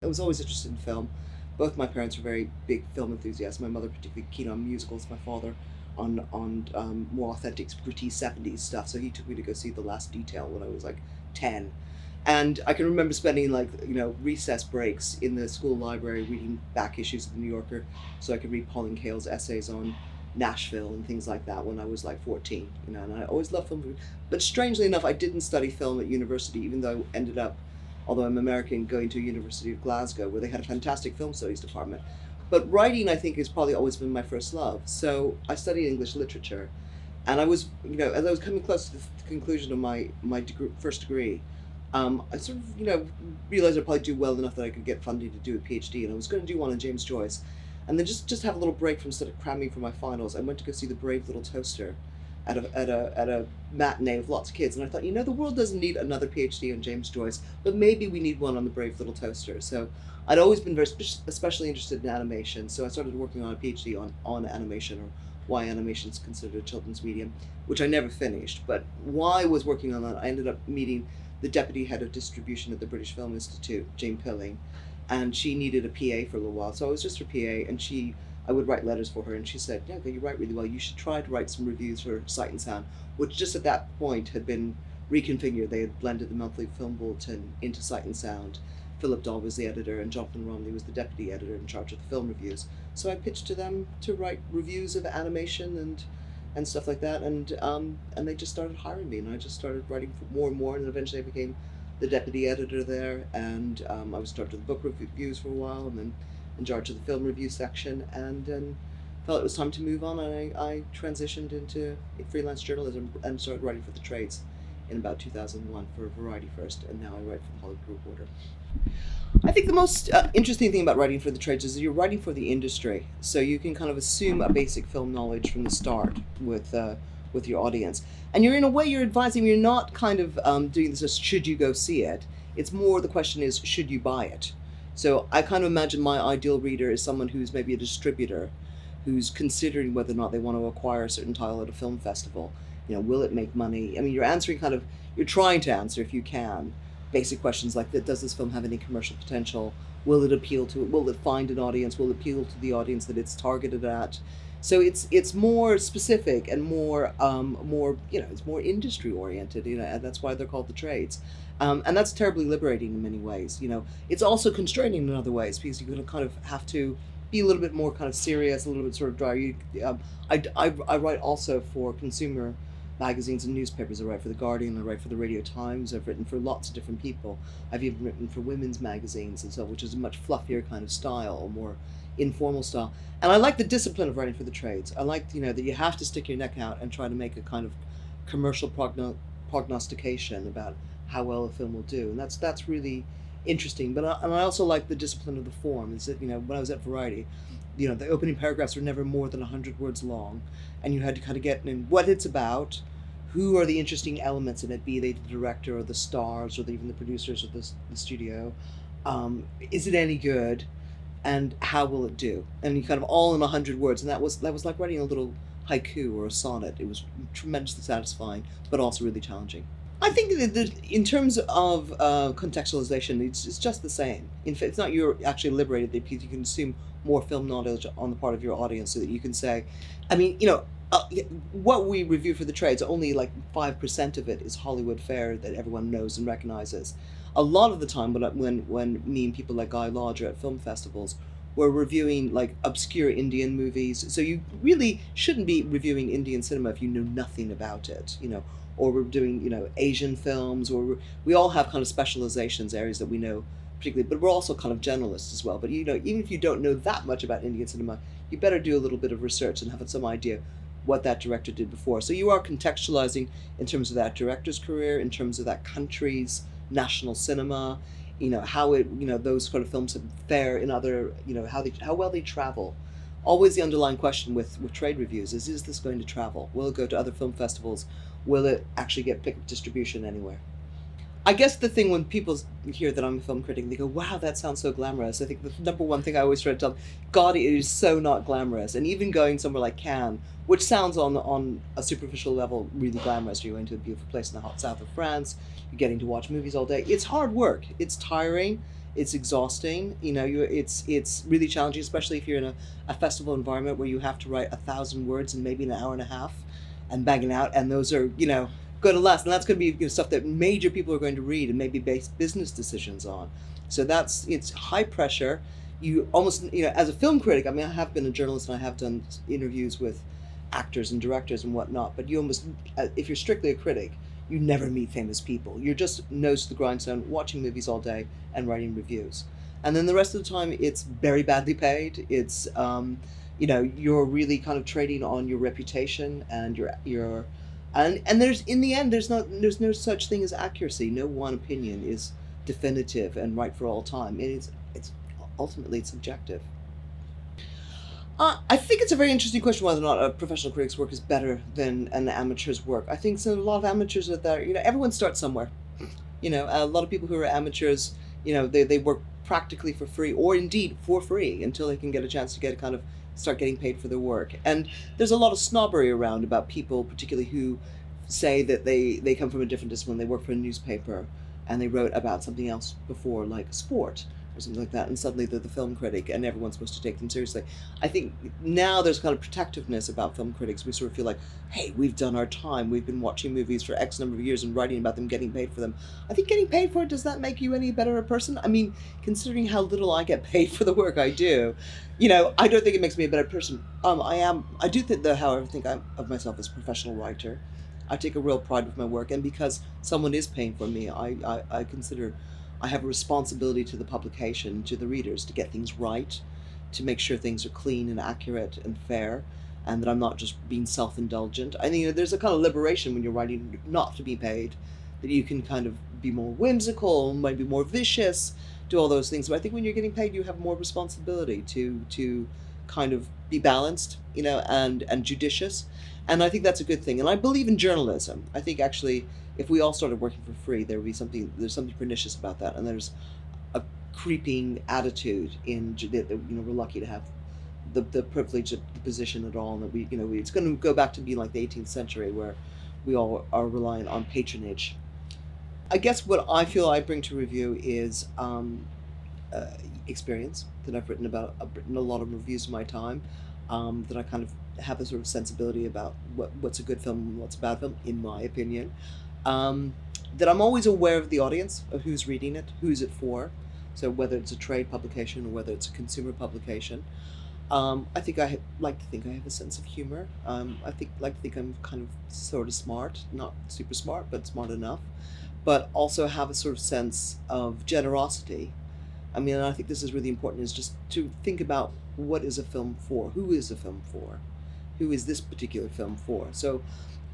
I was always interested in film. Both my parents were very big film enthusiasts. My mother particularly keen on musicals. My father on more authentic gritty 70s stuff. So he took me to go see The Last Detail when I was like 10. And I can remember spending like, recess breaks in the school library reading back issues of the New Yorker so I could read Pauline Kael's essays on Nashville and things like that when I was like 14, and I always loved film. But strangely enough, I didn't study film at university, even though I ended up, although I'm American, going to University of Glasgow, where they had a fantastic film studies department. But writing, I think, has probably always been my first love. So I studied English literature, and I was, as I was coming close to the conclusion of my first degree, I sort of, realized I'd probably do well enough that I could get funding to do a PhD, and I was going to do one on James Joyce, and then just have a little break from sort of cramming for my finals. I went to go see The Brave Little Toaster at a matinee with lots of kids, and I thought, the world doesn't need another PhD on James Joyce, but maybe we need one on The Brave Little Toaster. So I'd always been very especially interested in animation, so I started working on a PhD on animation, or why animation is considered a children's medium, which I never finished. But while I was working on that, I ended up meeting the deputy head of distribution at the British Film Institute, Jane Pilling, and she needed a PA for a little while, so I was just her PA, and I would write letters for her, and she said, "Yeah, you write really well. You should try to write some reviews for Sight and Sound," which just at that point had been reconfigured. They had blended the monthly film bulletin into Sight and Sound. Philip Dahl was the editor, and Jonathan Romney was the deputy editor in charge of the film reviews. So I pitched to them to write reviews of animation and stuff like that, and they just started hiring me, and I just started writing for more and more, and eventually I became the deputy editor there, and I was in charge of the book reviews for a while, and then in charge of the film review section, and then felt it was time to move on, and I transitioned into freelance journalism and started writing for the trades in about 2001 for Variety first, and now I write for the Hollywood Reporter. I think the most interesting thing about writing for the trades is that you're writing for the industry, so you can kind of assume a basic film knowledge from the start with your audience, and you're advising. You're not kind of doing this as should you go see it. It's more the question is should you buy it. So I kind of imagine my ideal reader is someone who's maybe a distributor, who's considering whether or not they want to acquire a certain title at a film festival. Will it make money? I mean, you're trying to answer, if you can, basic questions like that. Does this film have any commercial potential? Will it find an audience? Will it appeal to the audience that it's targeted at? So it's more specific and more it's more industry oriented, and that's why they're called the trades. And that's terribly liberating in many ways. It's also constraining in other ways, because you're going to kind of have to be a little bit more kind of serious, a little bit sort of dry. I write also for consumer magazines and newspapers. I write for The Guardian, I write for the Radio Times, I've written for lots of different people. I've even written for women's magazines and so, which is a much fluffier kind of style, more informal style. And I like the discipline of writing for the trades. I like, that you have to stick your neck out and try to make a kind of commercial prognostication about how well a film will do. And that's really interesting. But I also like the discipline of the form. Is that, when I was at Variety, the opening paragraphs were never more than 100 words long, and you had to kind of get in what it's about, who are the interesting elements in it, be they the director or the stars or even the producers or the studio. Is it any good, and how will it do? And you kind of all in 100 words, and that was like writing a little haiku or a sonnet. It was tremendously satisfying, but also really challenging. I think that in terms of contextualization, it's just the same. In fact, it's not you're actually liberated because you can assume more film knowledge on the part of your audience, so that you can say, I mean, what we review for the trades, only like 5% of it is Hollywood fare that everyone knows and recognizes. A lot of the time, when me and people like Guy Lodge are at film festivals, we're reviewing like obscure Indian movies. So you really shouldn't be reviewing Indian cinema if you know nothing about it, or we're doing, Asian films, or we all have kind of specializations, areas that we know particularly, but we're also kind of generalists as well. But, even if you don't know that much about Indian cinema, you better do a little bit of research and have some idea what that director did before. So you are contextualizing in terms of that director's career, in terms of that country's national cinema, how those sort of films fare in other, how well they travel. Always the underlying question with trade reviews is this going to travel? Will it go to other film festivals? Will it actually get picked up distribution anywhere? I guess the thing when people hear that I'm a film critic, they go, wow, that sounds so glamorous. I think the number one thing I always try to tell them, God, it is so not glamorous. And even going somewhere like Cannes, which sounds on a superficial level really glamorous, you're going to a beautiful place in the hot south of France, you're getting to watch movies all day. It's hard work. It's tiring. It's exhausting. It's really challenging, especially if you're in a festival environment where you have to write 1,000 words in maybe an hour and a half, and bang it out. And those are going to last, and that's going to be stuff that major people are going to read and maybe base business decisions on. So it's high pressure. You almost, as a film critic, I mean, I have been a journalist and I have done interviews with actors and directors and whatnot, but you almost, if you're strictly a critic, you never meet famous people. You're just nose to the grindstone, watching movies all day and writing reviews. And then the rest of the time, it's very badly paid. It's, you're really kind of trading on your reputation and and there's, in the end, there's no such thing as accuracy. No one opinion is definitive and right for all time. It's ultimately it's subjective. I think it's a very interesting question whether or not a professional critic's work is better than an amateur's work. I think so. A lot of amateurs are there. Everyone starts somewhere. A lot of people who are amateurs, they work practically for free, or indeed for free, until they can get a chance to start getting paid for their work. And there's a lot of snobbery around about people, particularly who say that they come from a different discipline. They work for a newspaper, and they wrote about something else before, like sport or something like that, and suddenly they're the film critic and everyone's supposed to take them seriously. I think now there's kind of protectiveness about film critics. We sort of feel like, hey, we've done our time. We've been watching movies for X number of years and writing about them, getting paid for them. I think getting paid for it, does that make you any better a person? I mean, considering how little I get paid for the work I do, I don't think it makes me a better person. I do think, though, however, think of myself as a professional writer. I take a real pride with my work, and because someone is paying for me, I consider I have a responsibility to the publication, to the readers, to get things right, to make sure things are clean and accurate and fair, and that I'm not just being self-indulgent. I think there's a kind of liberation when you're writing not to be paid, that you can kind of be more whimsical, maybe more vicious, do all those things. But I think when you're getting paid, you have more responsibility to kind of be balanced, and judicious. And I think that's a good thing. And I believe in journalism. I think actually, if we all started working for free, there's something pernicious about that. And there's a creeping attitude that we're lucky to have the privilege of the position at all, and that it's going to go back to being like the 18th century, where we all are reliant on patronage. I guess what I feel I bring to review is experience that I've written about. I've written a lot of reviews in my time, that I kind of have a sort of sensibility about what's a good film and what's a bad film, in my opinion. That I'm always aware of the audience, of who's reading it, who's it for. So whether it's a trade publication or whether it's a consumer publication. I think like to think I have a sense of humor. Like to think I'm kind of sort of smart, not super smart, but smart enough. But also have a sort of sense of generosity. I mean, I think this is really important, is just to think about what is a film for? Who is a film for? Who is this particular film for? So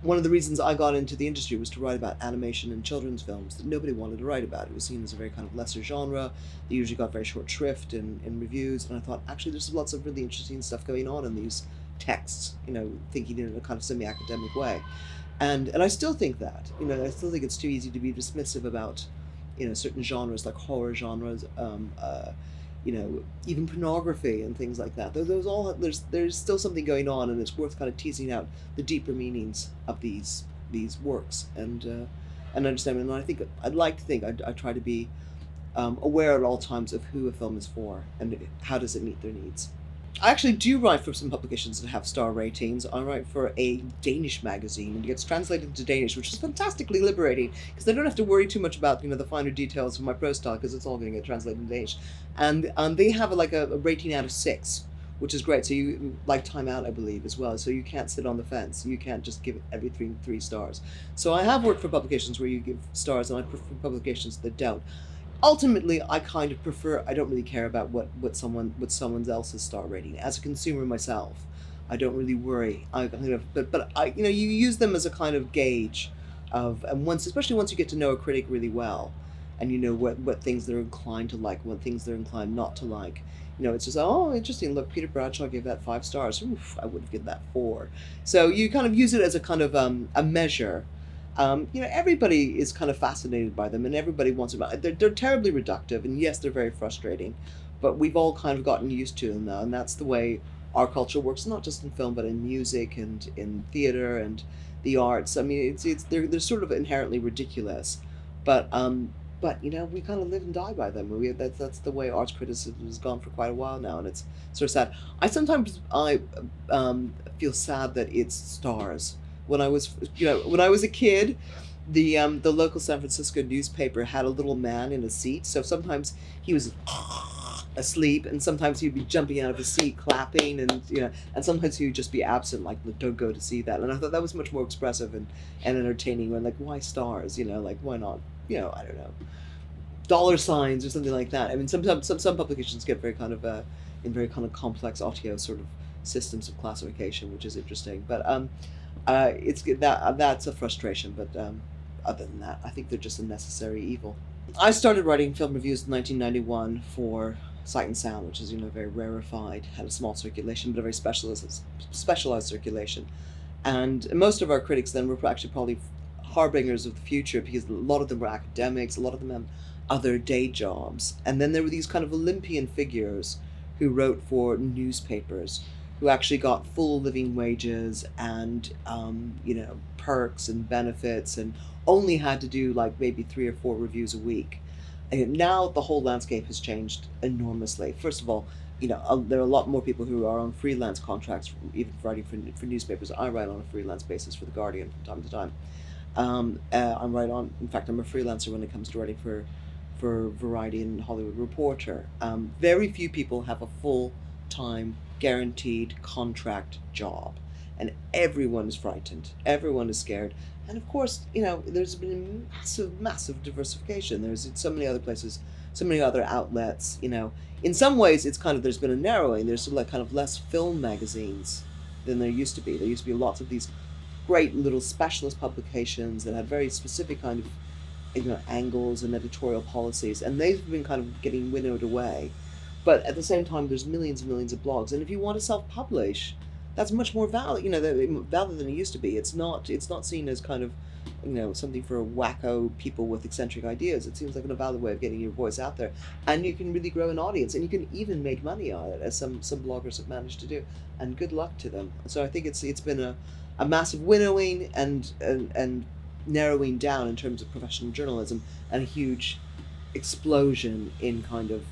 one of the reasons I got into the industry was to write about animation and children's films that nobody wanted to write about. It was seen as a very kind of lesser genre. They usually got very short shrift in reviews. And I thought, actually, there's lots of really interesting stuff going on in these texts, thinking in a kind of semi-academic way. And I still think that, I still think it's too easy to be dismissive about, certain genres, like horror genres, even pornography and things like that. Those all, there's still something going on, and it's worth kind of teasing out the deeper meanings of these works and understand. And I think I'd like to think I try to be aware at all times of who a film is for and how does it meet their needs. I actually do write for some publications that have star ratings. I write for a Danish magazine, and it gets translated into Danish, which is fantastically liberating, because I don't have to worry too much about the finer details of my prose style, because it's all going to get translated into Danish. And they have a rating out of 6, which is great. So you like Time Out, I believe, as well. So you can't sit on the fence. You can't just give it every three stars. So I have worked for publications where you give stars, and I prefer publications that don't. Ultimately, I kind of prefer, I don't really care about what someone else's star rating. As a consumer myself, I don't really worry. But you use them as a kind of gauge of, and especially once you get to know a critic really well, and you know what things they're inclined to like, what things they're inclined not to like. It's just, oh, interesting. Look, Peter Bradshaw gave that 5 stars. Oof, I would have given that 4. So you kind of use it as a kind of a measure. Everybody is kind of fascinated by them, and everybody wants to. They're terribly reductive, and yes, they're very frustrating, but we've all kind of gotten used to them now, and that's the way our culture works, not just in film, but in music and in theater and the arts. I mean, they're sort of inherently ridiculous, but but we kind of live and die by them. That's the way arts criticism has gone for quite a while now, and it's sort of sad. I feel sad that it's stars. When I was a kid, the local San Francisco newspaper had a little man in a seat. So sometimes he was asleep, and sometimes he'd be jumping out of his seat, clapping, and sometimes he would just be absent, like, don't go to see that. And I thought that was much more expressive and entertaining. When, like, why stars? Like, why not? I don't know, dollar signs or something like that. I mean, some publications get very kind of in very kind of complex audio sort of systems of classification, which is interesting. But it's that's a frustration. But other than that, I think they're just a necessary evil. I started writing film reviews in 1991 for Sight and Sound, which is very rarefied, had a small circulation, but a very specialized circulation. And most of our critics then were actually probably harbingers of the future, because a lot of them were academics, a lot of them had other day jobs. And then there were these kind of Olympian figures who wrote for newspapers, who actually got full living wages and perks and benefits, and only had to do like maybe 3 or 4 reviews a week. And now the whole landscape has changed enormously. First of all, there are a lot more people who are on freelance contracts, even writing for newspapers. I write on a freelance basis for The Guardian from time to time. In fact, I'm a freelancer when it comes to writing for Variety and Hollywood Reporter. Very few people have a full-time, guaranteed contract job, and everyone is frightened. Everyone is scared. And of course, there's been massive diversification. There's so many other places, so many other outlets. In some ways, it's kind of, there's been a narrowing. There's sort of like kind of less film magazines than there used to be. There used to be lots of these great little specialist publications that had very specific kind of angles and editorial policies, and they've been kind of getting winnowed away. But at the same time, there's millions and millions of blogs, and if you want to self-publish, that's much more valid than it used to be. It's not seen as kind of something for wacko people with eccentric ideas. It seems like a valid way of getting your voice out there, and you can really grow an audience, and you can even make money on it, as some bloggers have managed to do. And good luck to them. So I think it's been a massive winnowing and narrowing down in terms of professional journalism, and a huge explosion in kind of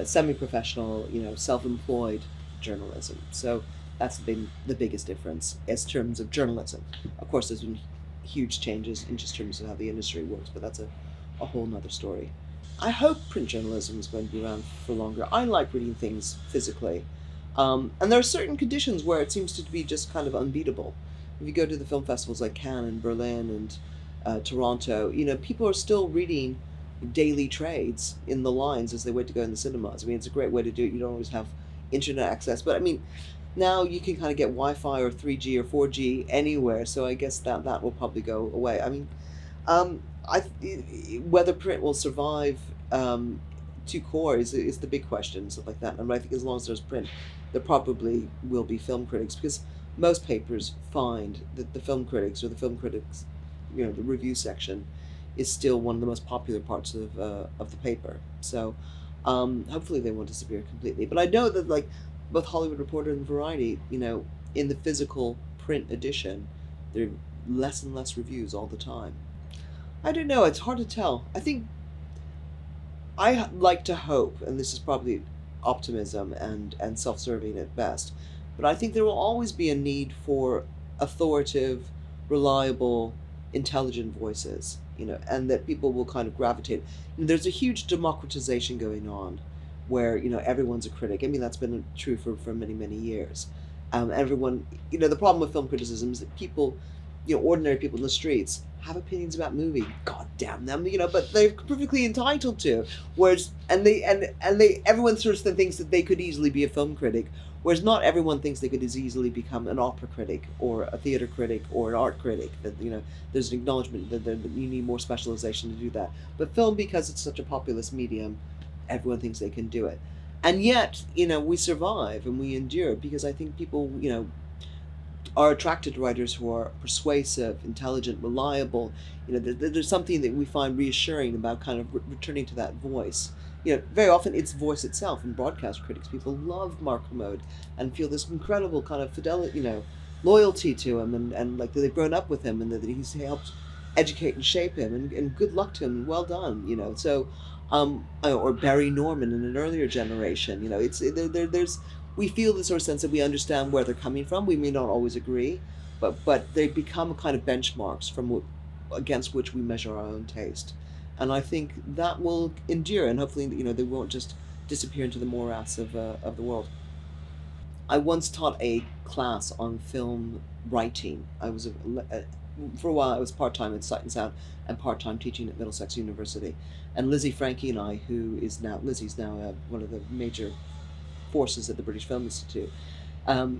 semi-professional, self-employed journalism. So that's been the biggest difference in terms of journalism. Of course, there's been huge changes in just terms of how the industry works, but that's a whole nother story. I hope print journalism is going to be around for longer. I like reading things physically. And there are certain conditions where it seems to be just kind of unbeatable. If you go to the film festivals like Cannes and Berlin and Toronto, people are still reading daily trades in the lines as they wait to go in the cinemas. I mean, it's a great way to do it. You don't always have internet access, but I mean, now you can kind of get Wi-Fi or 3G or 4G anywhere, so I guess that will probably go away. I mean, whether print will survive to core is the big question, and stuff like that. And I think as long as there's print, there probably will be film critics, because most papers find that the film critics, the review section, is still one of the most popular parts of the paper. So hopefully they won't disappear completely. But I know that, like, both Hollywood Reporter and Variety, in the physical print edition, there are less and less reviews all the time. I don't know, it's hard to tell. I think I like to hope, and this is probably optimism and self-serving at best, but I think there will always be a need for authoritative, reliable, intelligent voices, and that people will kind of gravitate. There's a huge democratization going on, where everyone's a critic. I mean, that's been true for many, many years. Everyone, the problem with film criticism is that people, ordinary people in the streets, have opinions about movies. God damn them, but they're perfectly entitled to. Whereas, everyone sort of thinks that they could easily be a film critic, whereas not everyone thinks they could as easily become an opera critic or a theater critic or an art critic. That there's an acknowledgement that you need more specialization to do that. But film, because it's such a populist medium, everyone thinks they can do it. And yet, we survive and we endure, because I think people, are attracted to writers who are persuasive, intelligent, reliable. There's something that we find reassuring about kind of returning to that voice. Very often it's voice itself. In broadcast critics, people love Mark Kermode and feel this incredible kind of fidelity, loyalty to him, and like that they've grown up with him, and that he's helped educate and shape him, and good luck to him, well done, so or Barry Norman in an earlier generation, it's there's we feel the sort of sense that we understand where they're coming from. We may not always agree, but they become kind of benchmarks against which we measure our own taste, and I think that will endure, and hopefully they won't just disappear into the morass of the world. I once taught a class on film writing. For a while I was part time at Sight and Sound and part time teaching at Middlesex University. And Lizzie Frankie and I, Lizzie's now one of the major forces at the British Film Institute.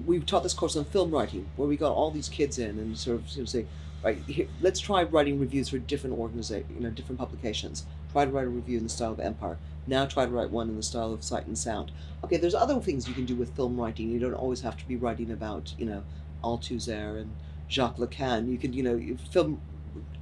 We taught this course on film writing, where we got all these kids in and sort of say, right, here, let's try writing reviews for different different publications. Try to write a review in the style of Empire. Now try to write one in the style of Sight and Sound. Okay, there's other things you can do with film writing. You don't always have to be writing about, Althusser and Jacques Lacan. You can, film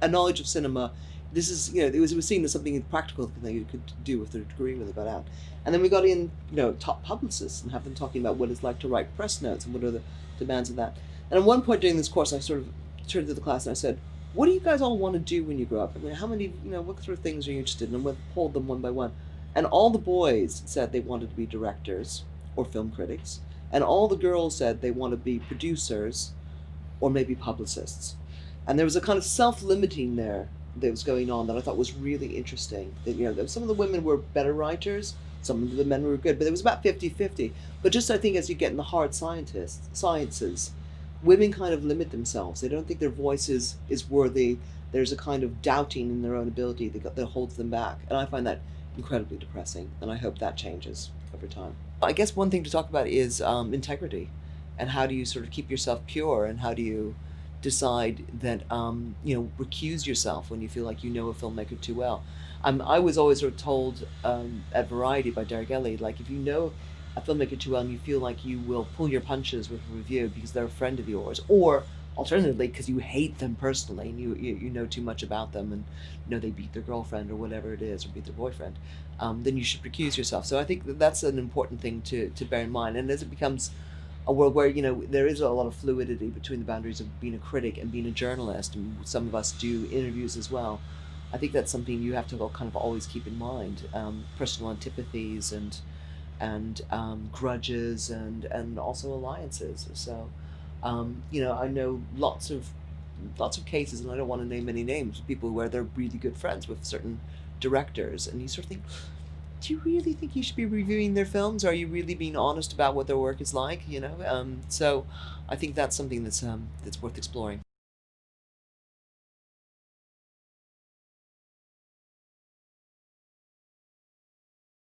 a knowledge of cinema. This is, it was seen as something practical that you could do with their degree when they got out. And then we got in, top publicists and have them talking about what it's like to write press notes and what are the demands of that. And at one point during this course, I sort of turned to the class and I said, what do you guys all want to do when you grow up? I mean, how many, what sort of things are you interested in? And we polled them one by one. And all the boys said they wanted to be directors or film critics. And all the girls said they want to be producers or maybe publicists. And there was a kind of self-limiting there that was going on that I thought was really interesting. That, some of the women were better writers, some of the men were good, but it was about 50-50. But just I think as you get in the hard sciences, women kind of limit themselves. They don't think their voice is worthy. There's a kind of doubting in their own ability that holds them back. And I find that incredibly depressing, and I hope that changes over time. I guess one thing to talk about is integrity, and how do you sort of keep yourself pure, and how do you decide that recuse yourself when you feel like you know a filmmaker too well. I was always sort of told at Variety by Derek Ellie, like, if you know a filmmaker too well and you feel like you will pull your punches with a review because they're a friend of yours, or alternatively because you hate them personally and you know too much about them, and they beat their girlfriend or whatever it is, or beat their boyfriend, then you should recuse yourself. So I think that's an important thing to bear in mind. And as it becomes a world where there is a lot of fluidity between the boundaries of being a critic and being a journalist, and some of us do interviews as well, I think that's something you have to kind of always keep in mind. Personal antipathies and grudges and also alliances. So I know lots of cases, and I don't want to name any names, of people where they're really good friends with certain directors, and you sort of think, do you really think you should be reviewing their films? Are you really being honest about what their work is like? So I think that's something that's worth exploring.